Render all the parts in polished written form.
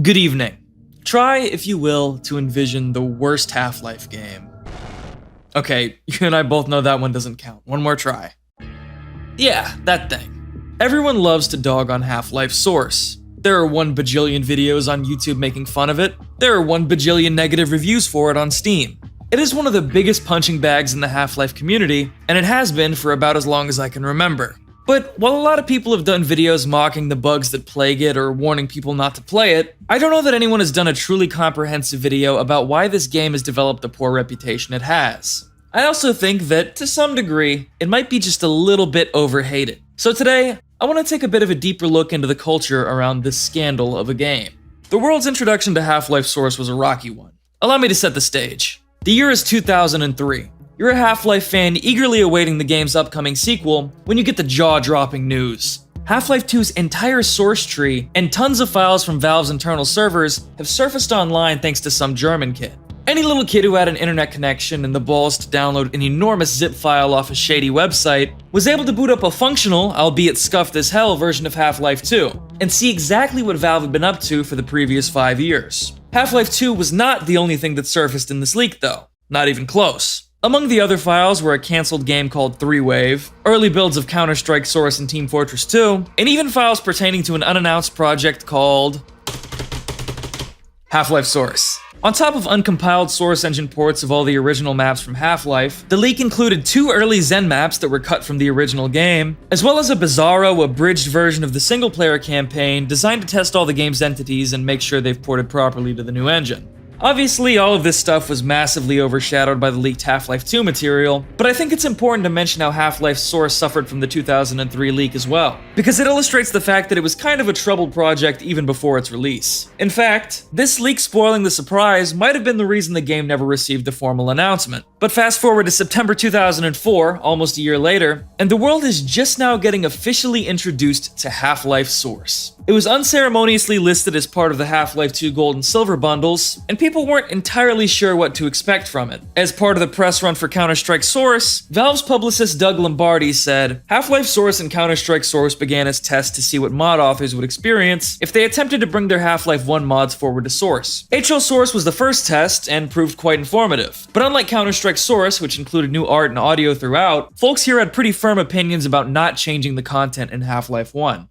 Good evening. Try, if you will, to envision the worst Half-Life game. Okay, you and I both know that one doesn't count. One more try. Yeah, that thing. Everyone loves to dog on Half-Life Source. There are 1 bajillion videos on YouTube making fun of it. There are 1 bajillion negative reviews for it on Steam. It is one of the biggest punching bags in the Half-Life community, and it has been for about as long as I can remember. But while a lot of people have done videos mocking the bugs that plague it or warning people not to play it, I don't know that anyone has done a truly comprehensive video about why this game has developed the poor reputation it has. I also think that, to some degree, it might be just a little bit overhated. So today, I want to take a bit of a deeper look into the culture around this scandal of a game. The world's introduction to Half-Life Source was a rocky one. Allow me to set the stage. The year is 2003. You're a Half-Life fan eagerly awaiting the game's upcoming sequel when you get the jaw-dropping news. Half-Life 2's entire source tree and tons of files from Valve's internal servers have surfaced online thanks to some German kid. Any little kid who had an internet connection and the balls to download an enormous zip file off a shady website was able to boot up a functional, albeit scuffed as hell, version of Half-Life 2 and see exactly what Valve had been up to for the previous 5 years. Half-Life 2 was not the only thing that surfaced in this leak though, not even close. Among the other files were a cancelled game called 3-Wave, early builds of Counter-Strike Source and Team Fortress 2, and even files pertaining to an unannounced project called Half-Life Source. On top of uncompiled Source engine ports of all the original maps from Half-Life, the leak included 2 early Zen maps that were cut from the original game, as well as a bizarro, abridged version of the single-player campaign designed to test all the game's entities and make sure they've ported properly to the new engine. Obviously, all of this stuff was massively overshadowed by the leaked Half-Life 2 material, but I think it's important to mention how Half-Life Source suffered from the 2003 leak as well, because it illustrates the fact that it was kind of a troubled project even before its release. In fact, this leak spoiling the surprise might have been the reason the game never received a formal announcement. But fast forward to September 2004, almost a year later, and the world is just now getting officially introduced to Half-Life Source. It was unceremoniously listed as part of the Half-Life 2 Gold and Silver bundles, and people weren't entirely sure what to expect from it. As part of the press run for Counter-Strike Source, Valve's publicist Doug Lombardi said, "Half-Life Source and Counter-Strike Source began as tests to see what mod authors would experience if they attempted to bring their Half-Life 1 mods forward to Source. HL Source was the first test and proved quite informative, but unlike Counter-Strike Source, which included new art and audio throughout, folks here had pretty firm opinions about not changing the content in Half-Life 1.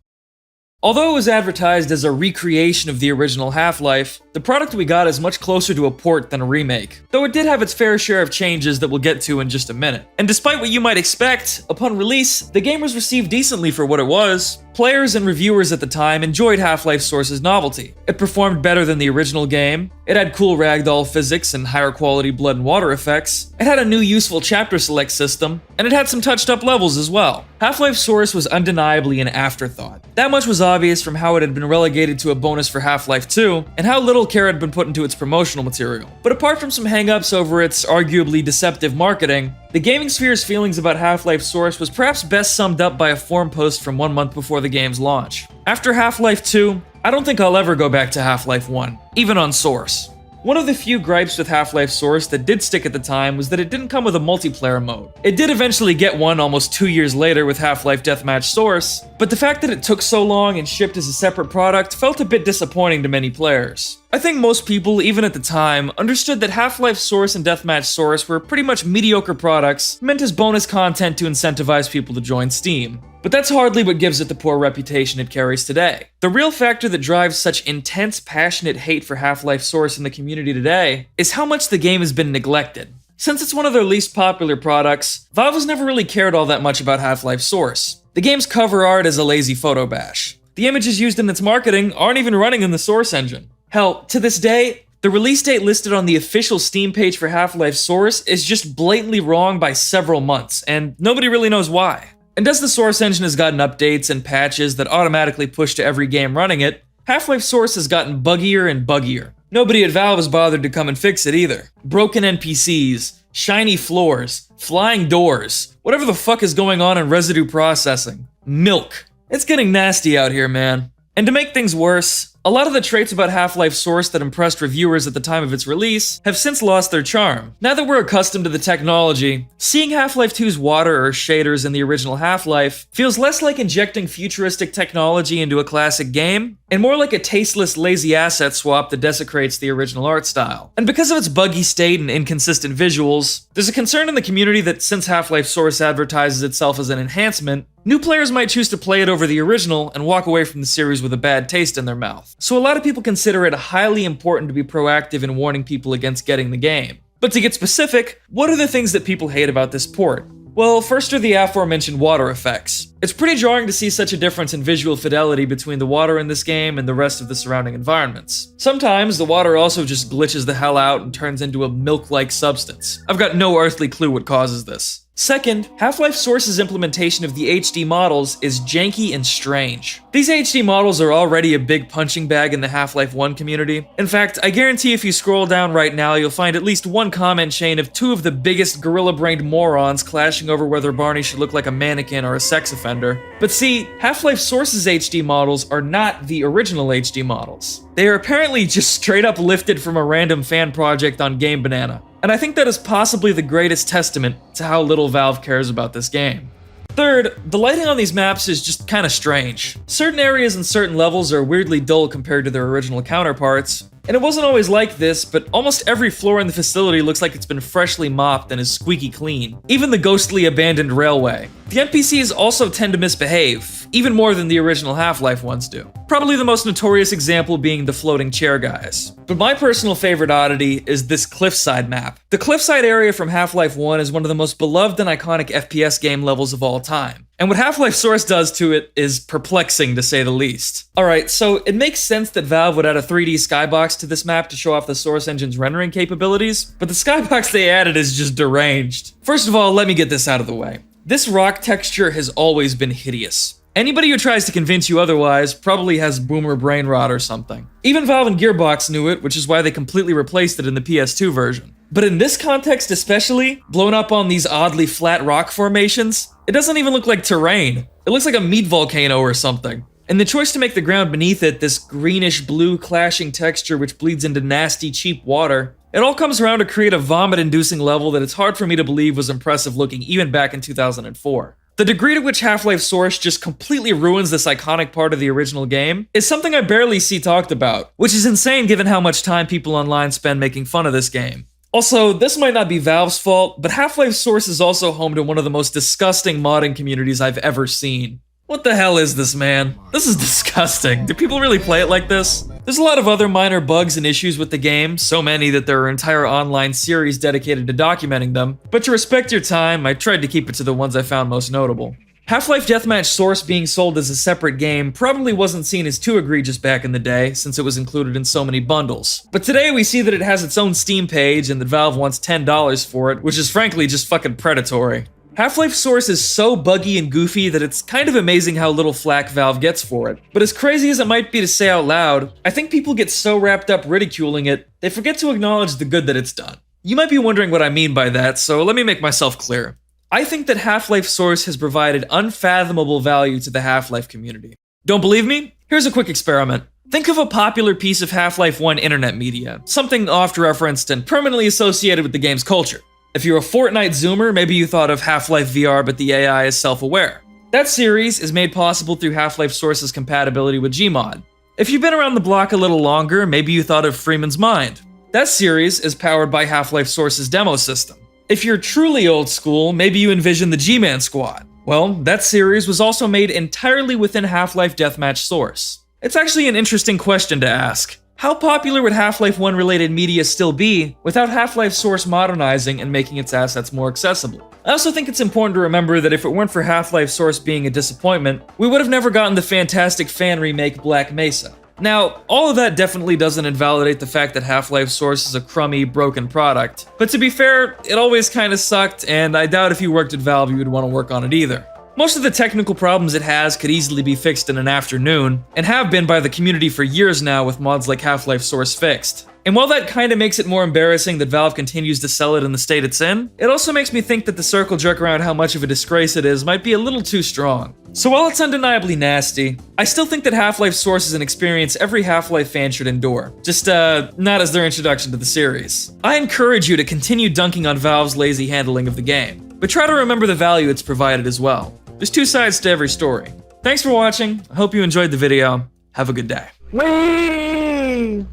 Although it was advertised as a recreation of the original Half-Life, the product we got is much closer to a port than a remake, though it did have its fair share of changes that we'll get to in just a minute. And despite what you might expect, upon release, the game was received decently for what it was. Players and reviewers at the time enjoyed Half-Life Source's novelty. It performed better than the original game, it had cool ragdoll physics and higher quality blood and water effects, it had a new useful chapter select system, and it had some touched up levels as well. Half-Life Source was undeniably an afterthought. That much was obvious from how it had been relegated to a bonus for Half-Life 2, and how little care had been put into its promotional material. But apart from some hang-ups over its arguably deceptive marketing, the gaming sphere's feelings about Half-Life Source was perhaps best summed up by a forum post from 1 month before the game's launch. After Half-Life 2, I don't think I'll ever go back to Half-Life 1, even on Source. One of the few gripes with Half-Life Source that did stick at the time was that it didn't come with a multiplayer mode. It did eventually get one almost 2 years later with Half-Life Deathmatch Source, but the fact that it took so long and shipped as a separate product felt a bit disappointing to many players. I think most people, even at the time, understood that Half-Life Source and Deathmatch Source were pretty much mediocre products meant as bonus content to incentivize people to join Steam. But that's hardly what gives it the poor reputation it carries today. The real factor that drives such intense, passionate hate for Half-Life Source in the community today is how much the game has been neglected. Since it's one of their least popular products, Valve has never really cared all that much about Half-Life Source. The game's cover art is a lazy photo bash. The images used in its marketing aren't even running in the Source engine. Hell, to this day, the release date listed on the official Steam page for Half-Life Source is just blatantly wrong by several months, and nobody really knows why. And as the Source engine has gotten updates and patches that automatically push to every game running it, Half-Life Source has gotten buggier and buggier. Nobody at Valve has bothered to come and fix it either. Broken NPCs, shiny floors, flying doors, whatever the fuck is going on in residue processing. Milk. It's getting nasty out here, man. And to make things worse, a lot of the traits about Half-Life Source that impressed reviewers at the time of its release have since lost their charm. Now that we're accustomed to the technology, seeing Half-Life 2's water or shaders in the original Half-Life feels less like injecting futuristic technology into a classic game, and more like a tasteless, lazy asset swap that desecrates the original art style. And because of its buggy state and inconsistent visuals, there's a concern in the community that since Half-Life Source advertises itself as an enhancement, new players might choose to play it over the original and walk away from the series with a bad taste in their mouth. So a lot of people consider it highly important to be proactive in warning people against getting the game. But to get specific, what are the things that people hate about this port? Well, first are the aforementioned water effects. It's pretty jarring to see such a difference in visual fidelity between the water in this game and the rest of the surrounding environments. Sometimes the water also just glitches the hell out and turns into a milk-like substance. I've got no earthly clue what causes this. Second, Half-Life Source's implementation of the HD models is janky and strange. These HD models are already a big punching bag in the Half-Life 1 community. In fact, I guarantee if you scroll down right now, you'll find at least one comment chain of two of the biggest gorilla-brained morons clashing over whether Barney should look like a mannequin or a sex offender. But see, Half-Life Source's HD models are not the original HD models. They are apparently just straight up lifted from a random fan project on Game Banana. And I think that is possibly the greatest testament to how little Valve cares about this game. Third, the lighting on these maps is just kinda strange. Certain areas and certain levels are weirdly dull compared to their original counterparts. And it wasn't always like this, but almost every floor in the facility looks like it's been freshly mopped and is squeaky clean. Even the ghostly abandoned railway. The NPCs also tend to misbehave, even more than the original Half-Life ones do. Probably the most notorious example being the floating chair guys. But my personal favorite oddity is this cliffside map. The cliffside area from Half-Life 1 is one of the most beloved and iconic FPS game levels of all time. And what Half-Life Source does to it is perplexing to say the least. Alright, so it makes sense that Valve would add a 3D skybox to this map to show off the Source engine's rendering capabilities, but the skybox they added is just deranged. First of all, let me get this out of the way. This rock texture has always been hideous. Anybody who tries to convince you otherwise probably has boomer brain rot or something. Even Valve and Gearbox knew it, which is why they completely replaced it in the PS2 version. But in this context especially, blown up on these oddly flat rock formations, it doesn't even look like terrain. It looks like a meat volcano or something. And the choice to make the ground beneath it this greenish-blue clashing texture which bleeds into nasty, cheap water, it all comes around to create a vomit-inducing level that it's hard for me to believe was impressive looking even back in 2004. The degree to which Half-Life Source just completely ruins this iconic part of the original game is something I barely see talked about, which is insane given how much time people online spend making fun of this game. Also, this might not be Valve's fault, but Half-Life Source is also home to one of the most disgusting modding communities I've ever seen. What the hell is this, man? This is disgusting. Do people really play it like this? There's a lot of other minor bugs and issues with the game, so many that there are entire online series dedicated to documenting them, but to respect your time, I tried to keep it to the ones I found most notable. Half-Life Deathmatch Source being sold as a separate game probably wasn't seen as too egregious back in the day, since it was included in so many bundles. But today we see that it has its own Steam page and that Valve wants $10 for it, which is frankly just fucking predatory. Half-Life Source is so buggy and goofy that it's kind of amazing how little flack Valve gets for it. But as crazy as it might be to say out loud, I think people get so wrapped up ridiculing it, they forget to acknowledge the good that it's done. You might be wondering what I mean by that, so let me make myself clear. I think that Half-Life Source has provided unfathomable value to the Half-Life community. Don't believe me? Here's a quick experiment. Think of a popular piece of Half-Life 1 internet media, something oft-referenced and permanently associated with the game's culture. If you're a Fortnite zoomer, maybe you thought of Half-Life VR, but the AI is self-aware. That series is made possible through Half-Life Source's compatibility with Gmod. If you've been around the block a little longer, maybe you thought of Freeman's Mind. That series is powered by Half-Life Source's demo system. If you're truly old school, maybe you envision the G-Man Squad. Well, that series was also made entirely within Half-Life Deathmatch Source. It's actually an interesting question to ask. How popular would Half-Life 1 related media still be without Half-Life Source modernizing and making its assets more accessible? I also think it's important to remember that if it weren't for Half-Life Source being a disappointment, we would have never gotten the fantastic fan remake Black Mesa. Now, all of that definitely doesn't invalidate the fact that Half-Life Source is a crummy, broken product, but to be fair, it always kinda sucked, and I doubt if you worked at Valve you would want to work on it either. Most of the technical problems it has could easily be fixed in an afternoon, and have been by the community for years now with mods like Half-Life Source Fixed. And while that kinda makes it more embarrassing that Valve continues to sell it in the state it's in, it also makes me think that the circle jerk around how much of a disgrace it is might be a little too strong. So while it's undeniably nasty, I still think that Half-Life Source is an experience every Half-Life fan should endure. Just, not as their introduction to the series. I encourage you to continue dunking on Valve's lazy handling of the game, but try to remember the value it's provided as well. There's two sides to every story. Thanks for watching, I hope you enjoyed the video, have a good day. Whee!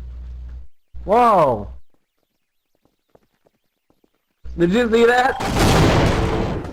Whoa! Did you see that?